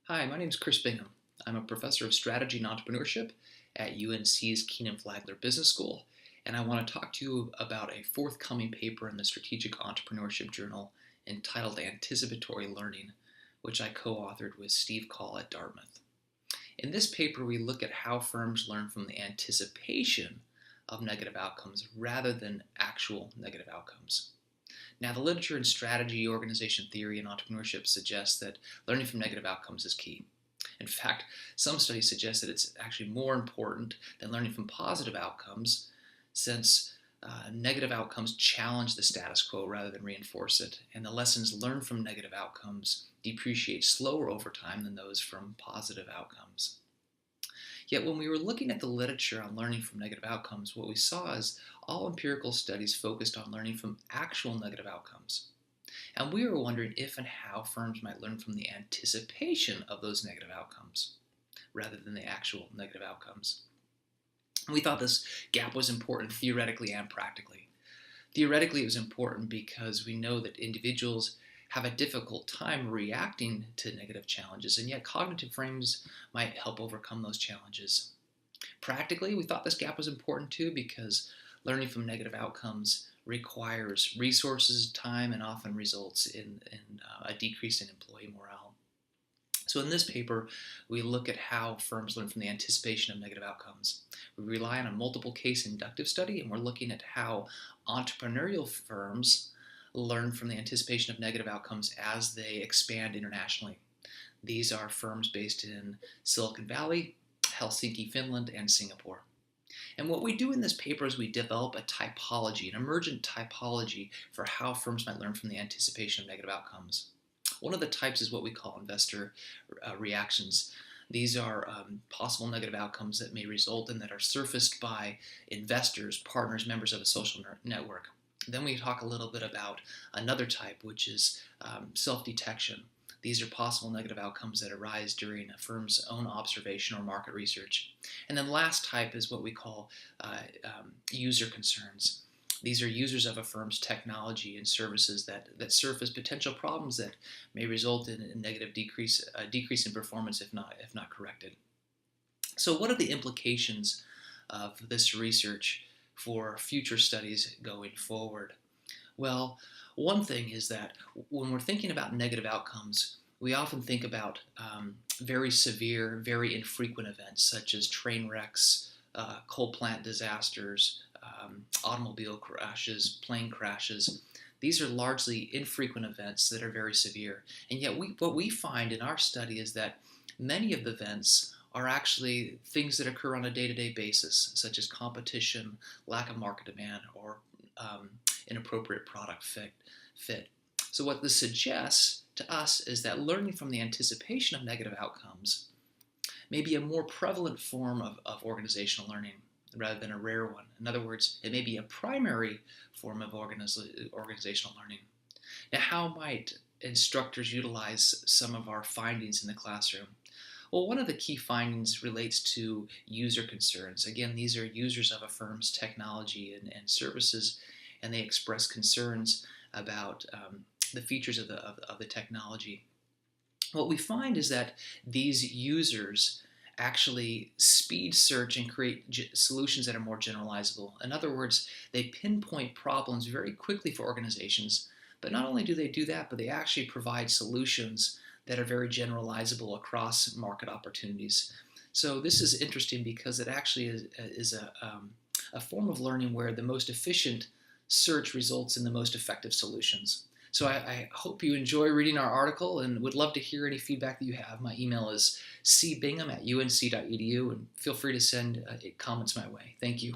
Hi, my name is Chris Bingham. I'm a professor of strategy and entrepreneurship at UNC's Keenan-Flagler Business School, and I want to talk to you about a forthcoming paper in the Strategic Entrepreneurship Journal entitled Anticipatory Learning, which I co-authored with Steve Kahl at Dartmouth. In this paper, we look at how firms learn from the anticipation of negative outcomes rather than actual negative outcomes. Now, the literature in strategy, organization theory, and entrepreneurship suggests that learning from negative outcomes is key. In fact, some studies suggest that it's actually more important than learning from positive outcomes, since negative outcomes challenge the status quo rather than reinforce it, and the lessons learned from negative outcomes depreciate slower over time than those from positive outcomes. Yet when we were looking at the literature on learning from negative outcomes, what we saw is all empirical studies focused on learning from actual negative outcomes. And we were wondering if and how firms might learn from the anticipation of those negative outcomes rather than the actual negative outcomes. We thought this gap was important theoretically and practically. Theoretically, it was important because we know that individuals have a difficult time reacting to negative challenges, and yet cognitive frames might help overcome those challenges. Practically, we thought this gap was important too because learning from negative outcomes requires resources, time, and often results in a decrease in employee morale. So in this paper, we look at how firms learn from the anticipation of negative outcomes. We rely on a multiple case inductive study, and we're looking at how entrepreneurial firms learn from the anticipation of negative outcomes as they expand internationally. These are firms based in Silicon Valley, Helsinki, Finland, and Singapore. And what we do in this paper is we develop a typology, an emergent typology for how firms might learn from the anticipation of negative outcomes. One of the types is what we call investor reactions. These are possible negative outcomes that may result in that are surfaced by investors, partners, members of a social network. Then we talk a little bit about another type, which is self-detection. These are possible negative outcomes that arise during a firm's own observation or market research. And then the last type is what we call user concerns. These are users of a firm's technology and services that surface potential problems that may result in a negative decrease in performance if not corrected. So what are the implications of this research for future studies going forward? Well, one thing is that when we're thinking about negative outcomes, we often think about very severe, very infrequent events such as train wrecks, coal plant disasters, automobile crashes, plane crashes. These are largely infrequent events that are very severe. And yet what we find in our study is that many of the events are actually things that occur on a day-to-day basis, such as competition, lack of market demand, or inappropriate product fit. So what this suggests to us is that learning from the anticipation of negative outcomes may be a more prevalent form of organizational learning rather than a rare one. In other words, it may be a primary form of organizational learning. Now, how might instructors utilize some of our findings in the classroom? Well, one of the key findings relates to user concerns. Again, these are users of a firm's technology and services, and they express concerns about the features of the technology. What we find is that these users actually speed search and create solutions that are more generalizable. In other words, they pinpoint problems very quickly for organizations, but not only do they do that, but they actually provide solutions that are very generalizable across market opportunities. So this is interesting because it actually is a form of learning where the most efficient search results in the most effective solutions. So I hope you enjoy reading our article and would love to hear any feedback that you have. My email is cbingham@unc.edu, and feel free to send comments my way. Thank you.